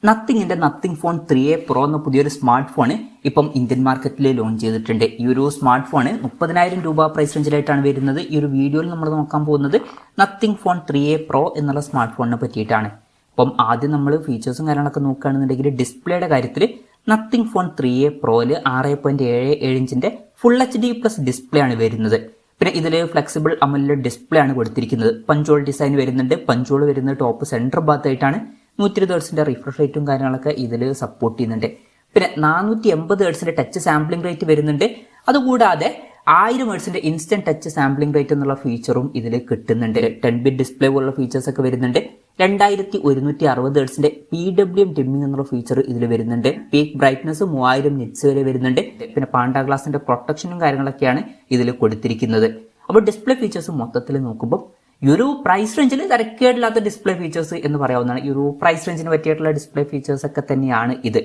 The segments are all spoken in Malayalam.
നത്തിങ്ങിന്റെ നത്തിങ് ഫോൺ 3A Pro എന്ന പുതിയൊരു സ്മാർട്ട് ഫോൺ ഇപ്പം ഇന്ത്യൻ മാർക്കറ്റിൽ ലോഞ്ച് ചെയ്തിട്ടുണ്ട്. ഈ ഒരു സ്മാർട്ട് ഫോൺ 30,000 രൂപ പ്രൈസ് റേഞ്ചിലായിട്ടാണ് വരുന്നത്. ഈ ഒരു വീഡിയോയിൽ നമ്മൾ നോക്കാൻ പോകുന്നത് നത്തിങ് ഫോൺ 3A Pro എന്നുള്ള സ്മാർട്ട് ഫോണിനെ പറ്റിയിട്ടാണ്. അപ്പം ആദ്യം നമ്മൾ ഫീച്ചേഴ്സും കാര്യങ്ങളൊക്കെ നോക്കുകയാണെന്നുണ്ടെങ്കിൽ ഡിസ്പ്ലേയുടെ കാര്യത്തിൽ നത്തിങ് ഫോൺ 3A Proയിൽ 6.77 ഇഞ്ചിന്റെ ഫുൾ HD+ ഡിസ്പ്ലേ ആണ് വരുന്നത്. പിന്നെ ഇതിൽ ഫ്ലെക്സിബിൾ അമോലെഡ് ഡിസ്പ്ലേ ആണ് കൊടുത്തിരിക്കുന്നത്. പഞ്ചോൾ ഡിസൈൻ വരുന്നുണ്ട്. പഞ്ചോൾ വരുന്നത് ടോപ്പ് സെന്റർ ഭാഗത്തായിട്ടാണ്. 120 ഹെർട്സിന്റെ റിഫ്രഷ് റേറ്റും കാര്യങ്ങളൊക്കെ ഇതിൽ സപ്പോർട്ട് ചെയ്യുന്നുണ്ട്. പിന്നെ 480 ഹെർട്സിന്റെ ടച്ച് സാമ്പിളിംഗ് റേറ്റ് വരുന്നുണ്ട്. അതുകൂടാതെ 1000 ഹെർട്സിന്റെ ഇൻസ്റ്റന്റ് ടച്ച് സാമ്പിളിംഗ് റേറ്റ് എന്നുള്ള ഫീച്ചറും ഇതിൽ കിട്ടുന്നുണ്ട്. 10-bit ഡിസ്പ്ലേ പോലുള്ള ഫീച്ചേഴ്സ് ഒക്കെ വരുന്നുണ്ട്. 2160 ഹെർട്സിന്റെ PWM ഡിമ്മിംഗ് എന്നുള്ള ഫീച്ചർ ഇതിൽ വരുന്നുണ്ട്. പീക്ക് ബ്രൈറ്റ്നസ് 3000 നിറ്റ്സ് വരെ വരുന്നുണ്ട്. പിന്നെ പാണ്ട ഗ്ലാസിന്റെ പ്രൊട്ടക്ഷനും കാര്യങ്ങളൊക്കെയാണ് ഇതിൽ കൊടുത്തിരിക്കുന്നത്. അപ്പോൾ ഡിസ്പ്ലേ ഫീച്ചേഴ്സ് മൊത്തത്തിൽ നോക്കുമ്പോൾ ഈ ഒരു പ്രൈസ് റേഞ്ചിൽ തരക്കേടില്ലാത്ത ഡിസ്പ്ലേ ഫീച്ചേഴ്സ് എന്ന് പറയാവുന്നതാണ്. ഈ ഒരു പ്രൈസ് റേഞ്ചിന് പറ്റിയിട്ടുള്ള ഡിസ്പ്ലേ ഫീച്ചേഴ്സ് ഒക്കെ തന്നെയാണ് ഇത്.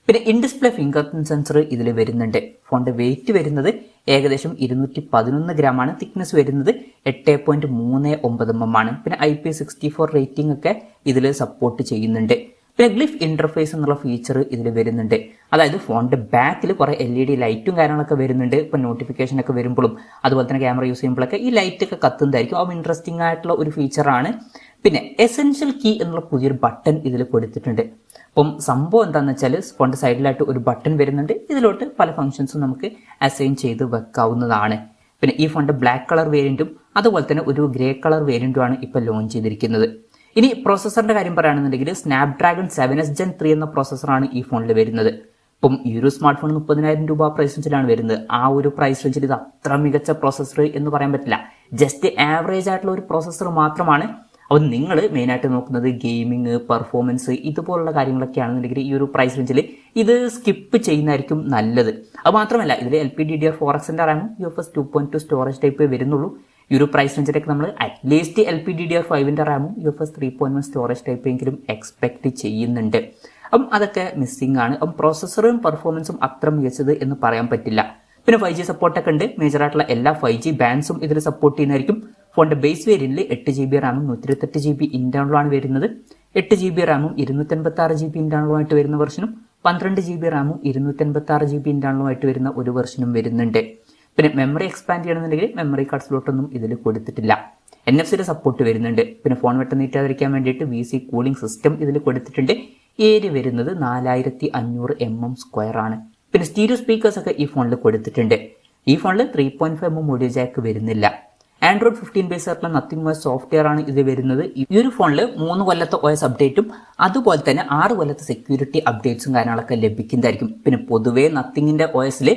പിന്നെ in display finger print sensor ഇതിൽ വരുന്നുണ്ട്. ഫോണിന്റെ വെയിറ്റ് വരുന്നത് ഏകദേശം 211 ഗ്രാമാണ്. തിക്നെസ് വരുന്നത് 8.39 mm ആണ്. പിന്നെ IP64 റേറ്റിംഗ് ഒക്കെ ഇതിൽ സപ്പോർട്ട് ചെയ്യുന്നുണ്ട്. പിന്നെ ഗ്ലിഫ് ഇന്റർഫേസ് എന്നുള്ള ഫീച്ചർ ഇതിൽ വരുന്നുണ്ട്. അതായത് ഫോണിന്റെ ബാക്കിൽ കുറെ LED ലൈറ്റും കാര്യങ്ങളൊക്കെ വരുന്നുണ്ട്. ഇപ്പൊ നോട്ടിഫിക്കേഷൻ ഒക്കെ വരുമ്പോഴും അതുപോലെ തന്നെ ക്യാമറ യൂസ് ചെയ്യുമ്പോഴൊക്കെ ഈ ലൈറ്റ് ഒക്കെ കത്തുന്നതായിരിക്കും. അത് ഇൻട്രസ്റ്റിംഗ് ആയിട്ടുള്ള ഒരു ഫീച്ചറാണ്. പിന്നെ എസെൻഷ്യൽ കീ എന്നുള്ള പുതിയൊരു ബട്ടൺ ഇതിൽ കൊടുത്തിട്ടുണ്ട്. അപ്പം സംഭവം എന്താണെന്ന് വെച്ചാൽ ഫോണിന്റെ സൈഡിലായിട്ട് ഒരു ബട്ടൺ വരുന്നുണ്ട്. ഇതിലോട്ട് പല ഫംഗ്ഷൻസും നമുക്ക് അസൈൻ ചെയ്ത് വെക്കാവുന്നതാണ്. പിന്നെ ഈ ഫോണിന്റെ ബ്ലാക്ക് കളർ വേരിയന്റും അതുപോലെ തന്നെ ഒരു ഗ്രേ കളർ വേരിയന്റും ആണ് ഇപ്പൊ ലോഞ്ച് ചെയ്തിരിക്കുന്നത്. ഇനി പ്രോസസറിന്റെ കാര്യം പറയുകയാണെന്നുണ്ടെങ്കിൽ സ്നാപ്ഡ്രാഗൺ 7s Gen 3 എന്ന പ്രോസസറാണ് ഈ ഫോണിൽ വരുന്നത്. ഇപ്പം ഈ ഒരു സ്മാർട്ട് ഫോൺ 30,000 രൂപ പ്രൈസ് റേഞ്ചിലാണ് വരുന്നത്. ആ ഒരു പ്രൈസ് റേഞ്ചിൽ ഇത് അത്ര മികച്ച പ്രോസസർ എന്ന് പറയാൻ പറ്റില്ല. ജസ്റ്റ് ആവറേജ് ആയിട്ടുള്ള ഒരു പ്രോസസർ മാത്രമാണ്. അപ്പോൾ നിങ്ങൾ മെയിനായിട്ട് നോക്കുന്നത് ഗെയിമിങ്, പെർഫോമൻസ് ഇതുപോലുള്ള കാര്യങ്ങളൊക്കെയാണെന്നുണ്ടെങ്കിൽ ഈ ഒരു പ്രൈസ് റേഞ്ചിൽ ഇത് സ്കിപ്പ് ചെയ്യുന്നതായിരിക്കും നല്ലത്. അത് മാത്രമല്ല ഇതിൽ LPDDR4Xന്റെ റാമും UFS 2.2 സ്റ്റോറേജ് ടൈപ്പ് വരുന്നുള്ളൂ. ഈ ഒരു പ്രൈസ് റേഞ്ചിലേക്ക് നമ്മൾ അറ്റ്ലീസ്റ്റ് LPDDR5ന്റെ റാമും UFS 3.1 സ്റ്റോറേജ് ടൈപ്പ് എങ്കിലും എക്സ്പെക്ട് ചെയ്യുന്നുണ്ട്. അപ്പം അതൊക്കെ മിസ്സിംഗ് ആണ്. അപ്പം പ്രോസസറും പെർഫോമൻസും അത്ര മികച്ചത് എന്ന് പറയാൻ പറ്റില്ല. പിന്നെ 5G സപ്പോർട്ടൊക്കെ ഉണ്ട്. മേജർ ആയിട്ടുള്ള എല്ലാ 5G ബാൻഡ്സും ഇതിൽ സപ്പോർട്ട് ചെയ്യുന്നതായിരിക്കും. ഫോണിന്റെ ബേസ് വേരിയന്റിൽ 8GB റാമും 128GB ഇന്റേണലുമാണ് വരുന്നത്. 8GB റാമും 256GB ഇന്റേണലുമായിട്ട് വരുന്ന വെർഷനും 12GB റാമും 256GB ഇന്റേണലുമായിട്ട് വരുന്ന ഒരു വെർഷനും വരുന്നുണ്ട്. പിന്നെ മെമ്മറി എക്സ്പാൻഡ് ചെയ്യണമെന്നുണ്ടെങ്കിൽ മെമ്മറി കാർഡ് സ്ലോട്ടൊന്നും ഇതിൽ കൊടുത്തിട്ടില്ല. NFC സപ്പോർട്ട് വരുന്നുണ്ട്. പിന്നെ ഫോൺ വെട്ടം നീട്ടാതിരിക്കാൻ വേണ്ടിയിട്ട് VC കൂളിംഗ് സിസ്റ്റം ഇതിൽ കൊടുത്തിട്ടുണ്ട്. ഏരിയ വരുന്നത് 4500 mm² ആണ്. പിന്നെ സ്റ്റീരിയോ സ്പീക്കേഴ്സ് ഒക്കെ ഈ ഫോണിൽ കൊടുത്തിട്ടുണ്ട്. ഈ ഫോണിൽ 3.5 mm ഓഡിയോ ജാക്ക് വരുന്നില്ല. Android 15 ബേസ് ആയിട്ടുള്ള നത്തിങ് OS സോഫ്റ്റ്വെയർ ആണ് ഇത് വരുന്നത്. ഈ ഒരു ഫോണിൽ 3 കൊല്ലത്തെ OS അപ്ഡേറ്റും അതുപോലെ തന്നെ 6 കൊല്ലത്തെ സെക്യൂരിറ്റി അപ്ഡേറ്റ്സും കാര്യങ്ങളൊക്കെ ലഭിക്കുന്നതായിരിക്കും. പിന്നെ പൊതുവേ നത്തിങ്ങിന്റെ OSൽ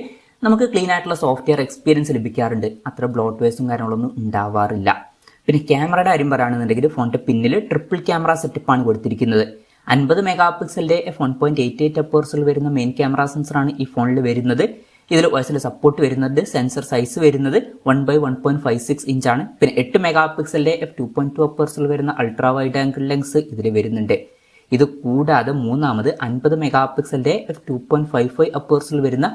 നമുക്ക് ക്ലീൻ ആയിട്ടുള്ള സോഫ്റ്റ്വെയർ എക്സ്പീരിയൻസ് ലഭിക്കാറുണ്ട്. അത്ര ബ്ലോട്ട്വെയർസും കാര്യങ്ങളൊന്നും ഉണ്ടാവാറില്ല. പിന്നെ ക്യാമറയുടെ കാര്യം പറയുകയാണെന്നുണ്ടെങ്കിൽ ഫോണിന്റെ പിന്നിൽ ട്രിപ്പിൾ ക്യാമറ സെറ്റപ്പാണ് കൊടുത്തിരിക്കുന്നത്. 50 മെഗാപിക്സലിന്റെ f1.88 അപ്പേഴ്സിൽ വരുന്ന മെയിൻ ക്യാമറ സെൻസറാണ് ഈ ഫോണിൽ വരുന്നത്. ഇതിൽ OSൽ സപ്പോർട്ട് വരുന്നത് സെൻസർ സൈസ് വരുന്നത് 1/1.56 ഇഞ്ചാണ്. പിന്നെ 8 മെഗാപിക്സലിന്റെ f2.2 അപ്പേഴ്സിൽ വരുന്ന അൾട്രാ വൈഡ് ആംഗിൾ ലെൻസ് ഇതിൽ വരുന്നുണ്ട്. ഇത് കൂടാതെ മൂന്നാമത് 50 മെഗാപിക്സലിന്റെ f2.55 അപ്പേഴ്സിൽ വരുന്ന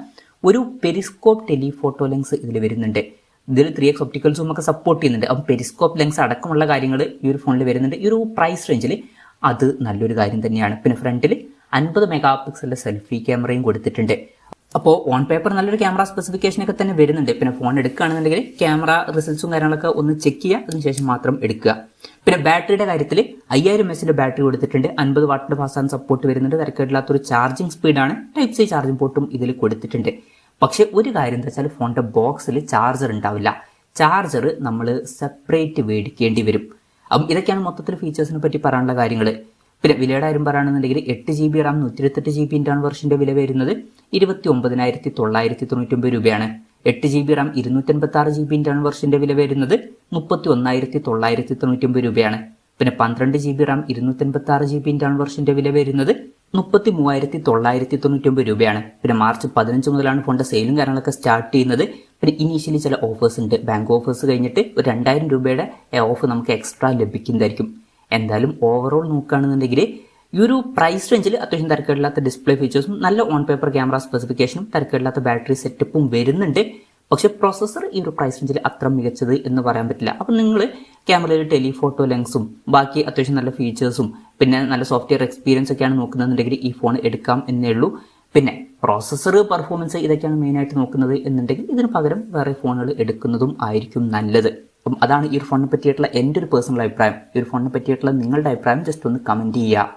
ഒരു പെരിസ്കോപ്പ് ടെലിഫോട്ടോ ലെൻസ് ഇതിൽ വരുന്നുണ്ട്. ഇതിൽ 3x ഒപ്റ്റിക്കൽ സൂം ഒക്കെ സപ്പോർട്ട് ചെയ്യുന്നുണ്ട്. അപ്പം പെരിസ്കോപ്പ് ലെൻസ് അടക്കമുള്ള കാര്യങ്ങൾ ഈ ഒരു ഫോണിൽ വരുന്നുണ്ട്. ഈ ഒരു പ്രൈസ് റേഞ്ചിൽ അത് നല്ലൊരു കാര്യം തന്നെയാണ്. പിന്നെ ഫ്രണ്ടിൽ 50 മെഗാപിക്സലിന്റെ സെൽഫി ക്യാമറയും കൊടുത്തിട്ടുണ്ട്. അപ്പോൾ ഓൺ പേപ്പർ നല്ലൊരു ക്യാമറ സ്പെസിഫിക്കേഷൻ ഒക്കെ തന്നെ വരുന്നുണ്ട്. പിന്നെ ഫോൺ എടുക്കുകയാണെന്നുണ്ടെങ്കിൽ ക്യാമറ റിസൾട്ട്സും കാര്യങ്ങളൊക്കെ ഒന്ന് ചെക്ക് ചെയ്യുക, അതിനുശേഷം മാത്രം എടുക്കുക. പിന്നെ ബാറ്ററിയുടെ കാര്യത്തിൽ 5000 mAh ബാറ്ററി കൊടുത്തിട്ടുണ്ട്. 50 വാട്ടിന്റെ ഫാസ്റ്റ് ചാർജ് സപ്പോർട്ട് വരുന്നുണ്ട്. തിരക്കേടില്ലാത്തൊരു ചാർജിങ് സ്പീഡാണ്. Type-C ചാർജിംഗ് പോർട്ടും ഇതിൽ കൊടുത്തിട്ടുണ്ട്. പക്ഷെ ഒരു കാര്യം എന്താ വെച്ചാൽ ഫോണിന്റെ ബോക്സിൽ ചാർജർ ഉണ്ടാവില്ല. ചാർജർ നമ്മൾ സെപ്പറേറ്റ് മേടിക്കേണ്ടി വരും. അപ്പം ഇതൊക്കെയാണ് മൊത്തത്തിൽ ഫീച്ചേഴ്സിനെ പറ്റി പറയാനുള്ള കാര്യങ്ങൾ. പിന്നെ വിലയുടെ കാര്യം പറയുകയാണെന്നുണ്ടെങ്കിൽ 8GB റാം 128GB ഇന്റേണൽ വെർഷന്റെ വില വരുന്നത് 29,999 രൂപയാണ്. 8GB റാം 256GB ഇന്റേണൽ വെർഷന്റെ വില വരുന്നത് 31,999 രൂപയാണ്. പിന്നെ 12GB റാം 256GB ഇന്റേണൽ വെർഷന്റെ വില വരുന്നത് 33,999 രൂപയാണ്. പിന്നെ മാർച്ച് 15 മുതലാണ് ഫോണിന്റെ സെയിലും കാര്യങ്ങളൊക്കെ സ്റ്റാർട്ട് ചെയ്യുന്നത്. പിന്നെ ഇനീഷ്യലി ചില ഓഫേഴ്സ് ഉണ്ട്. ബാങ്ക് ഓഫേഴ്സ് കഴിഞ്ഞിട്ട് ഒരു 2000 രൂപയുടെ ഓഫ് നമുക്ക് എക്സ്ട്രാ ലഭിക്കുന്നതായിരിക്കും. എന്തായാലും ഓവറോൾ നോക്കുകയാണെന്നുണ്ടെങ്കിൽ ഈ ഒരു പ്രൈസ് റേഞ്ചിൽ അത്യാവശ്യം തിരക്കേടില്ലാത്ത ഡിസ്പ്ലേ ഫീച്ചേഴ്സും നല്ല ഓൺ പേപ്പർ ക്യാമറ സ്പെസിഫിക്കേഷനും തിരക്കേടില്ലാത്ത ബാറ്ററി സെറ്റപ്പും വരുന്നുണ്ട്. പക്ഷേ പ്രോസസ്സർ ഈ ഒരു പ്രൈസ് റേഞ്ചിൽ അത്ര മികച്ചത് എന്ന് പറയാൻ പറ്റില്ല. അപ്പം നിങ്ങൾ ക്യാമറയിൽ ടെലിഫോട്ടോ ലെൻസും ബാക്കി അത്യാവശ്യം നല്ല ഫീച്ചേഴ്സും പിന്നെ നല്ല സോഫ്റ്റ്വെയർ എക്സ്പീരിയൻസ് ഒക്കെയാണ് നോക്കുന്നതെന്നുണ്ടെങ്കിൽ ഈ ഫോൺ എടുക്കാം എന്നേ ഉള്ളൂ. പിന്നെ പ്രോസസ്സർ പെർഫോമൻസ് ഇതൊക്കെയാണ് മെയിനായിട്ട് നോക്കുന്നത് എന്നുണ്ടെങ്കിൽ ഇതിന് പകരം വേറെ ഫോണുകൾ എടുക്കുന്നതും ആയിരിക്കും നല്ലത്. അപ്പം അതാണ് ഈ ഒരു ഫോണിനെ പറ്റിയിട്ടുള്ള എൻ്റെ ഒരു പേഴ്സണൽ അഭിപ്രായം. ഈ ഒരു ഫോണിനെ പറ്റിയിട്ടുള്ള നിങ്ങളുടെ അഭിപ്രായം ജസ്റ്റ് ഒന്ന് കമൻറ്റ് ചെയ്യുക.